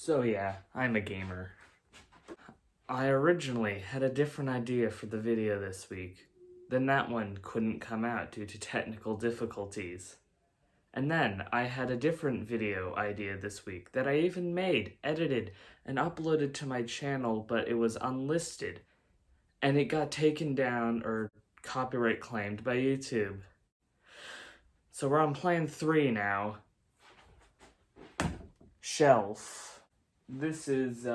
So yeah, I'm a gamer. I originally had a different idea for the video this week. Then that one couldn't come out due to technical difficulties. And then I had a different video idea this week that I even made, edited, and uploaded to my channel, but it was unlisted. And it got taken down or copyright claimed by YouTube. So we're on plan 3 now. Shelf. This is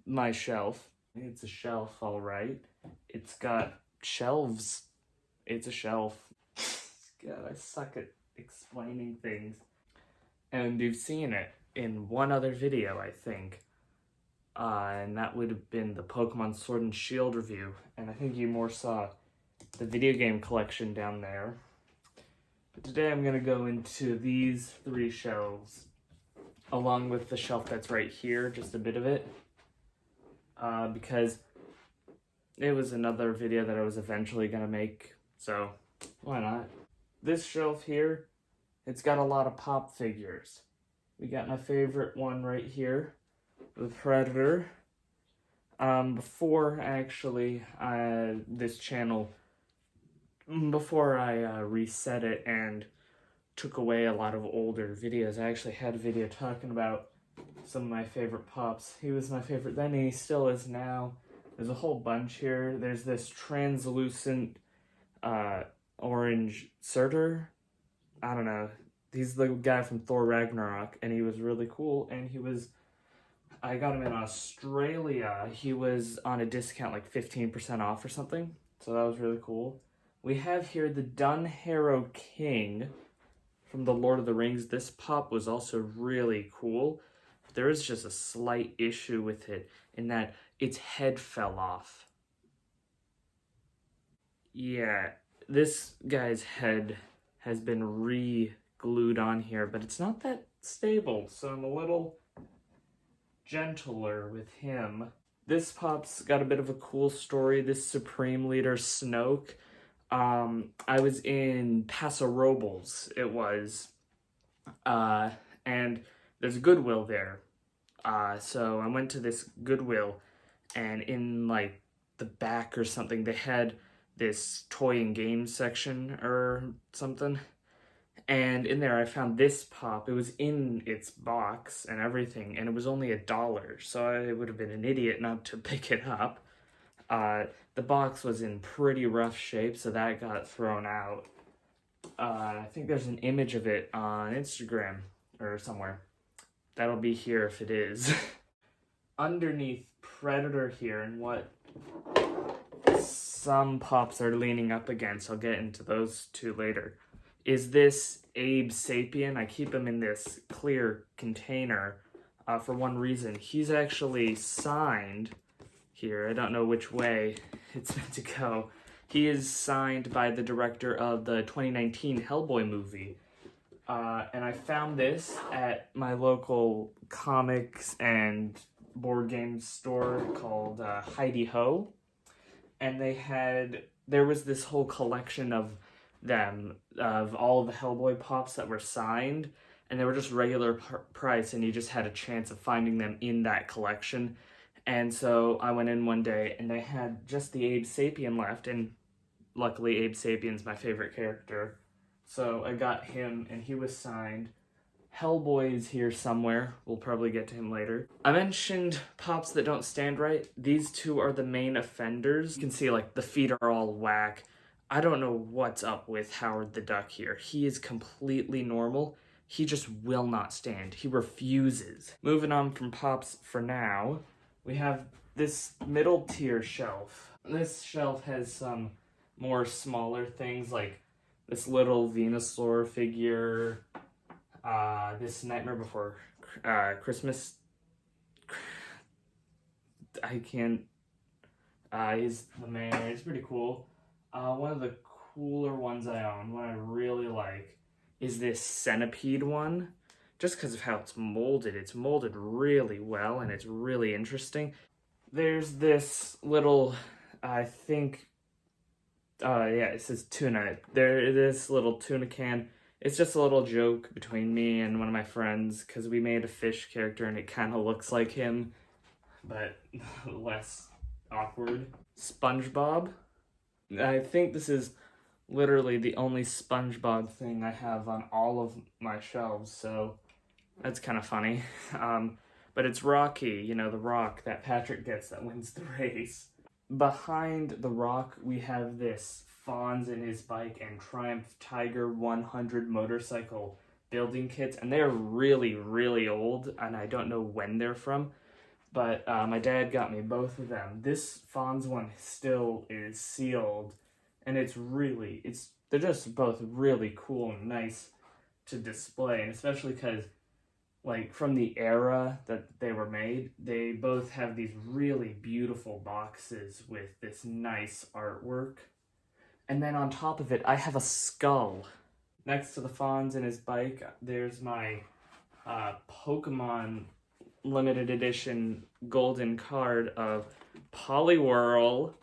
my shelf. It's a shelf, all right. It's got shelves. It's a shelf. God, I suck at explaining things. And you've seen it in one other video, I think. And that would have been the Pokemon Sword and Shield review. And I think you more saw the video game collection down there. But today I'm going to go into these 3 shelves, along with the shelf that's right here, just a bit of it. Because it was another video that I was eventually going to make, so why not? This shelf here, it's got a lot of pop figures. We got my favorite one right here, the Predator. Before actually this channel, before I reset it and took away a lot of older videos, I actually had a video talking about some of my favorite pops. He was my favorite then, and he still is now. There's a whole bunch here. There's this translucent orange Surtur. I don't know. He's the guy from Thor Ragnarok, and he was really cool. And I got him in Australia. He was on a discount, like 15% off or something. So that was really cool. We have here the Dunharrow King from the Lord of the Rings. This pop was also really cool. There is just a slight issue with it in that its head fell off. Yeah, this guy's head has been re-glued on here, but it's not that stable, so I'm a little gentler with him. This pop's got a bit of a cool story. This Supreme Leader Snoke. I was in Paso Robles, it was, and there's Goodwill there. So I went to this Goodwill, and in like the back or something, they had this toy and game section or something. And in there I found this pop. It was in its box and everything, and it was only $1. So I would have been an idiot not to pick it up. The box was in pretty rough shape, so that got thrown out. I think there's an image of it on Instagram or somewhere. That'll be here if it is. Underneath Predator here, and what some pops are leaning up against, I'll get into those 2 later, is this Abe Sapien. I keep him in this clear container for one reason. He's actually signed here. I don't know which way it's meant to go. He is signed by the director of the 2019 Hellboy movie. And I found this at my local comics and board game store called Heidi Ho. And there was this whole collection of them, of all the Hellboy pops that were signed. And they were just regular price, and you just had a chance of finding them in that collection. And so I went in one day, and they had just the Abe Sapien left, and luckily Abe Sapien's my favorite character. So I got him, and he was signed. Hellboy is here somewhere. We'll probably get to him later. I mentioned pops that don't stand right. These 2 are the main offenders. You can see, like, the feet are all whack. I don't know what's up with Howard the Duck here. He is completely normal. He just will not stand. He refuses. Moving on from pops for now, we have this middle tier shelf. This shelf has some more smaller things, like this little Venusaur figure, this Nightmare Before Christmas. I can't. He's the man. He's pretty cool. One of the cooler ones I own, one I really like, is this Centipede one. Just because of how it's molded. It's molded really well, and it's really interesting. There's this little, I think, yeah, it says tuna. This little tuna can It's just a little joke between me and one of my friends because we made a fish character and it kind of looks like him, but less awkward. SpongeBob. I think this is literally the only SpongeBob thing I have on all of my shelves, so that's kind of funny. But it's Rocky, you know, the rock that Patrick gets that wins the race. Behind the rock, we have this Fonz and his bike and Triumph Tiger 100 motorcycle building kits, and they're really, really old, and I don't know when they're from, but my dad got me both of them. This Fonz one still is sealed, and they're just both really cool and nice to display, and especially because, like, from the era that they were made, they both have these really beautiful boxes with this nice artwork. And then on top of it, I have a skull. Next to the Fonz and his bike, there's my Pokemon limited edition golden card of Poliwhirl,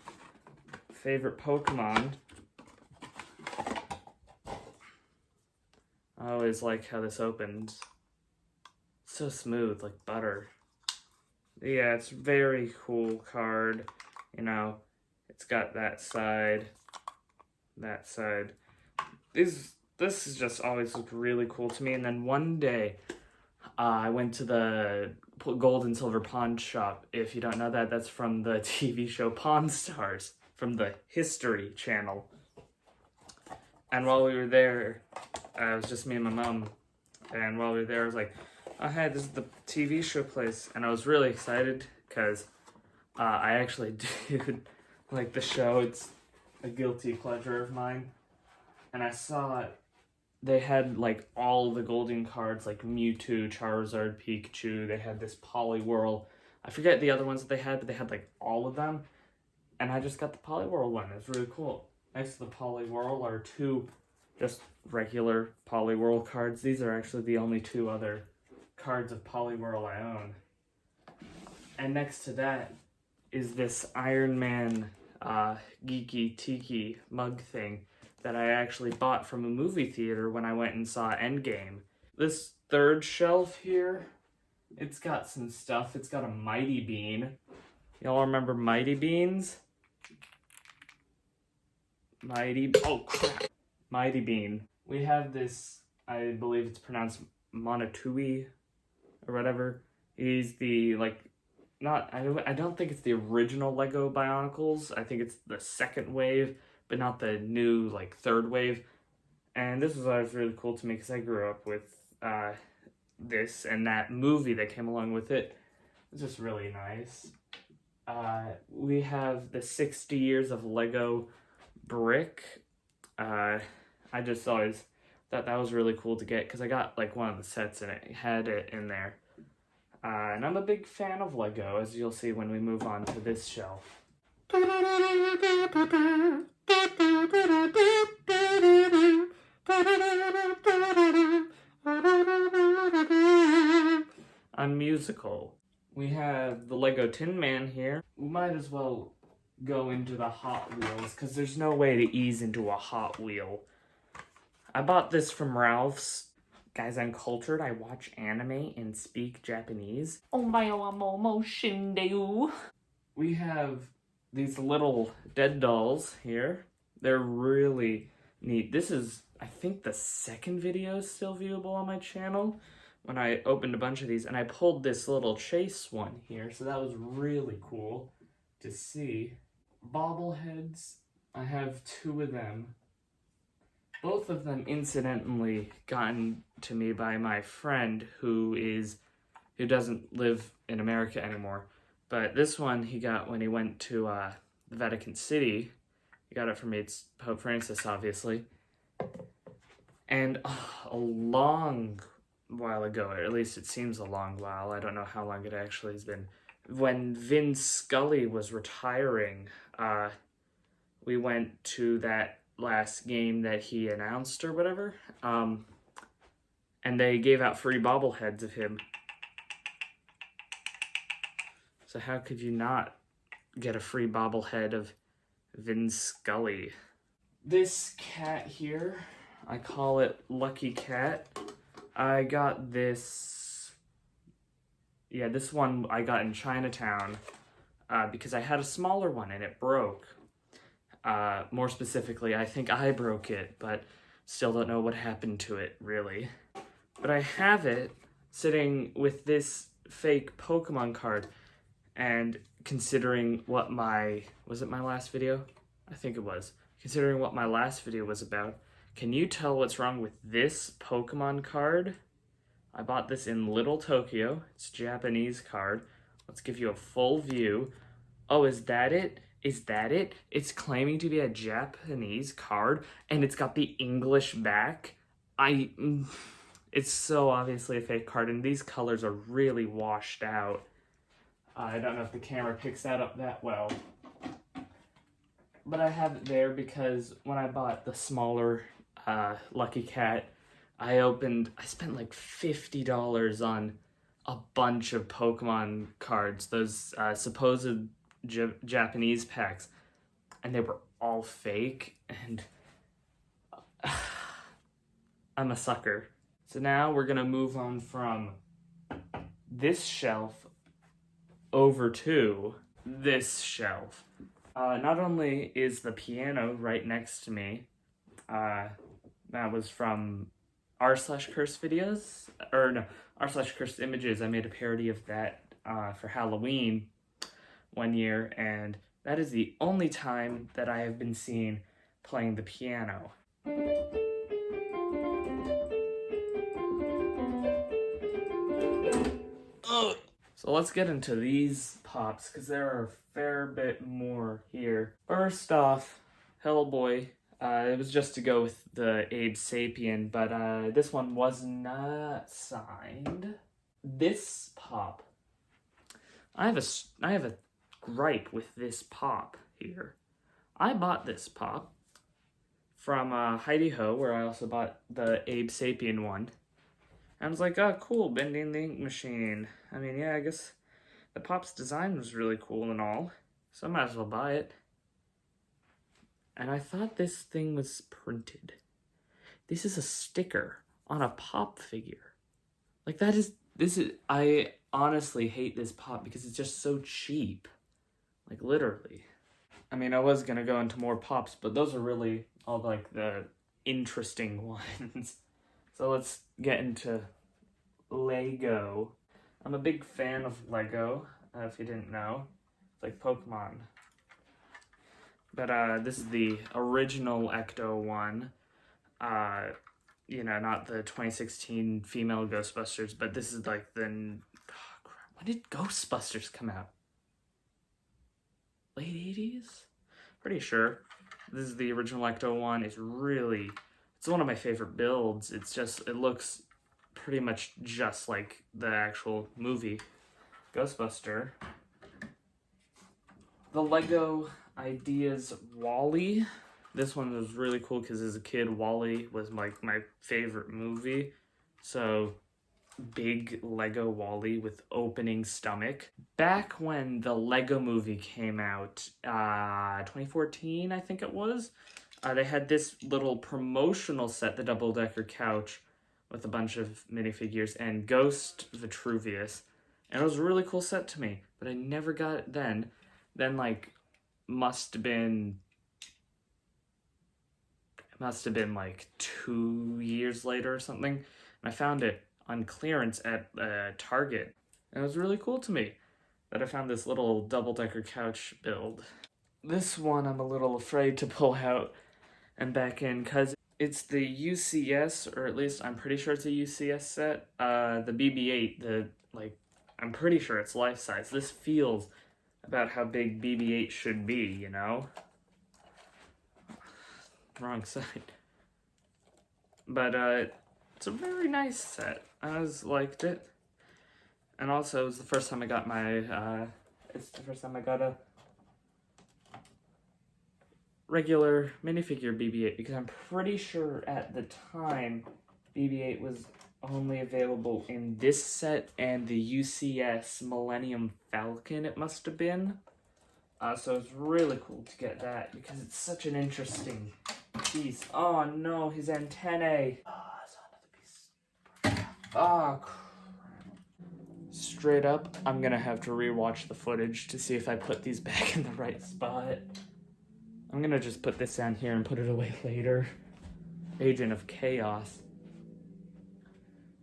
favorite Pokemon. I always like how this opens. So smooth, like butter. Yeah, it's a very cool card. You know, it's got that side. This has just always looked really cool to me. And then one day, I went to the Gold and Silver Pawn Shop. If you don't know that, that's from the TV show Pawn Stars, from the History Channel. And while we were there, it was just me and my mom. And while we were there, I was like, oh, hey, this is the TV show place. And I was really excited because I actually do like the show. It's a guilty pleasure of mine. And I saw it. They had like all the golden cards, like Mewtwo, Charizard, Pikachu. They had this Poliwhirl. I forget the other ones that they had, but they had like all of them. And I just got the Poliwhirl one. It's really cool. Next to the Poliwhirl are two just regular Poliwhirl cards. These are actually the only two other cards of Poliwhirl I own. And next to that is this Iron Man geeky tiki mug thing that I actually bought from a movie theater when I went and saw Endgame. This third shelf here, it's got some stuff. It's got a Mighty Bean. Y'all remember Mighty Beans? Oh crap. Mighty Bean. We have this, I believe it's pronounced Monotui or whatever. He's the, like, I don't think it's the original Lego Bionicles. I think it's the second wave, but not the new, like, third wave. And this was always really cool to me because I grew up with this and that movie that came along with it. It's just really nice. We have the 60 Years of Lego brick. I just always thought that was really cool to get because I got, like, one of the sets and it had it in there. And I'm a big fan of Lego, as you'll see when we move on to this shelf. I'm musical. We have the Lego Tin Man here. We might as well go into the Hot Wheels, because there's no way to ease into a Hot Wheel. I bought this from Ralph's. Guys, I'm cultured. I watch anime and speak Japanese. We have these little dead dolls here. They're really neat. This is, I think, the second video still viewable on my channel when I opened a bunch of these, and I pulled this little chase one here, so that was really cool to see. Bobbleheads, I have two of them. Both of them incidentally gotten to me by my friend who doesn't live in America anymore. But this one he got when he went to the Vatican City. He got it from Pope Francis, obviously. And a long while ago, or at least it seems a long while, I don't know how long it actually has been, when Vin Scully was retiring, we went to that last game that he announced or whatever, and they gave out free bobbleheads of him. So how could you not get a free bobblehead of Vin Scully? This cat here, I call it Lucky Cat. I got this, yeah, this one I got in Chinatown because I had a smaller one and it broke. More specifically, I think I broke it, but still don't know what happened to it, really. But I have it sitting with this fake Pokemon card, and considering what was it my last video? I think it was. Considering what my last video was about, can you tell what's wrong with this Pokemon card? I bought this in Little Tokyo. It's a Japanese card. Let's give you a full view. Oh, is that it? Is that it? It's claiming to be a Japanese card, and it's got the English back. It's so obviously a fake card, and these colors are really washed out. I don't know if the camera picks that up that well. But I have it there because when I bought the smaller Lucky Cat, I spent like $50 on a bunch of Pokemon cards, those supposed Japanese packs, and they were all fake, and I'm a sucker. So now we're gonna move on from this shelf over to this shelf. Not only is the piano right next to me, that was from r/curse videos, or no, r/curse images. I made a parody of that for Halloween one year, and that is the only time that I have been seen playing the piano. Ugh. So let's get into these pops, because there are a fair bit more here. First off, Hellboy. It was just to go with the Abe Sapien, but this one was not signed. This pop, I have a gripe with this pop here. I bought this pop from Heidi Ho, where I also bought the Abe Sapien one. I was like, oh, cool, bending the ink machine. I mean, yeah, I guess the pop's design was really cool and all, so I might as well buy it. And I thought this thing was printed. This is a sticker on a pop figure. Like, I honestly hate this pop because it's just so cheap. Like, literally. I mean, I was gonna go into more pops, but those are really all, like, the interesting ones. So let's get into Lego. I'm a big fan of Lego, if you didn't know. It's like Pokemon. But this is the original Ecto one. You know, not the 2016 female Ghostbusters, but this is like when did Ghostbusters come out? Late 80s? Pretty sure. This is the original Ecto one. It's one of my favorite builds. It looks pretty much just like the actual movie Ghostbuster. The Lego Ideas WALL-E. This one was really cool because as a kid, WALL-E was like my favorite movie. So big Lego WALL-E with opening stomach. Back when the Lego movie came out, 2014, I think it was, they had this little promotional set, the double-decker couch, with a bunch of minifigures, and Ghost Vitruvius. And it was a really cool set to me, but I never got it then. Then, like, must have been like 2 years later or something. And I found it on clearance at Target. And it was really cool to me that I found this little double-decker couch build. This one I'm a little afraid to pull out and back in because it's the UCS, or at least I'm pretty sure it's a UCS set. The BB-8, I'm pretty sure it's life-size. This feels about how big BB-8 should be, you know? Wrong side. But it's a very nice set. I always liked it. And also, it was the first time I got a regular minifigure BB-8, because I'm pretty sure at the time BB-8 was only available in this set and the UCS Millennium Falcon, it must have been. So it's really cool to get that because it's such an interesting piece. Oh no, his antennae. Oh, it's onto the piece. Oh, crap. Straight up, I'm gonna have to rewatch the footage to see if I put these back in the right spot. I'm gonna just put this down here and put it away later. Agent of Chaos.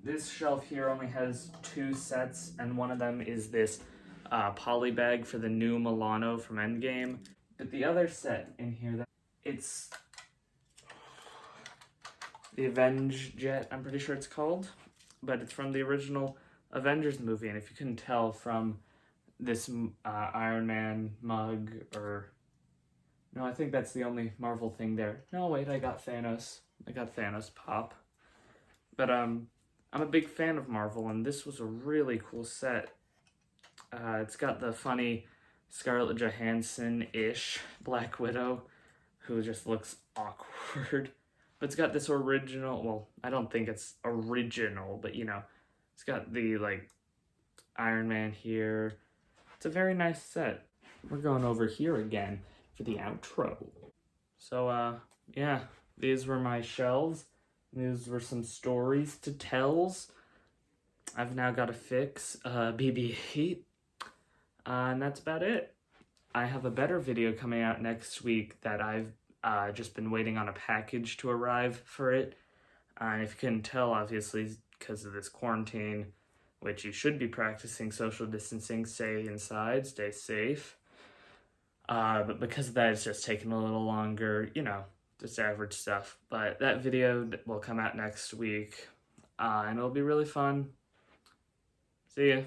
This shelf here only has 2 sets, and one of them is this poly bag for the new Milano from Endgame. But the other set in here, it's the Avenge Jet, I'm pretty sure it's called, but it's from the original Avengers movie, and if you couldn't tell from this Iron Man mug, or no, I think that's the only Marvel thing there. No, wait, I got Thanos pop. But I'm a big fan of Marvel, and this was a really cool set. It's got the funny Scarlett Johansson-ish Black Widow, who just looks awkward. But it's got this original, well, I don't think it's original, but you know, it's got the, like, Iron Man here. It's a very nice set. We're going over here again for the outro. So, yeah, these were my shelves. These were some stories to tells. I've now got to fix BB-8. And that's about it. I have a better video coming out next week that I've just been waiting on a package to arrive for it. And if you couldn't tell, obviously, because of this quarantine, which you should be practicing social distancing, stay inside, stay safe. But because of that, it's just taking a little longer, you know, just average stuff. But that video will come out next week, and it'll be really fun. See ya.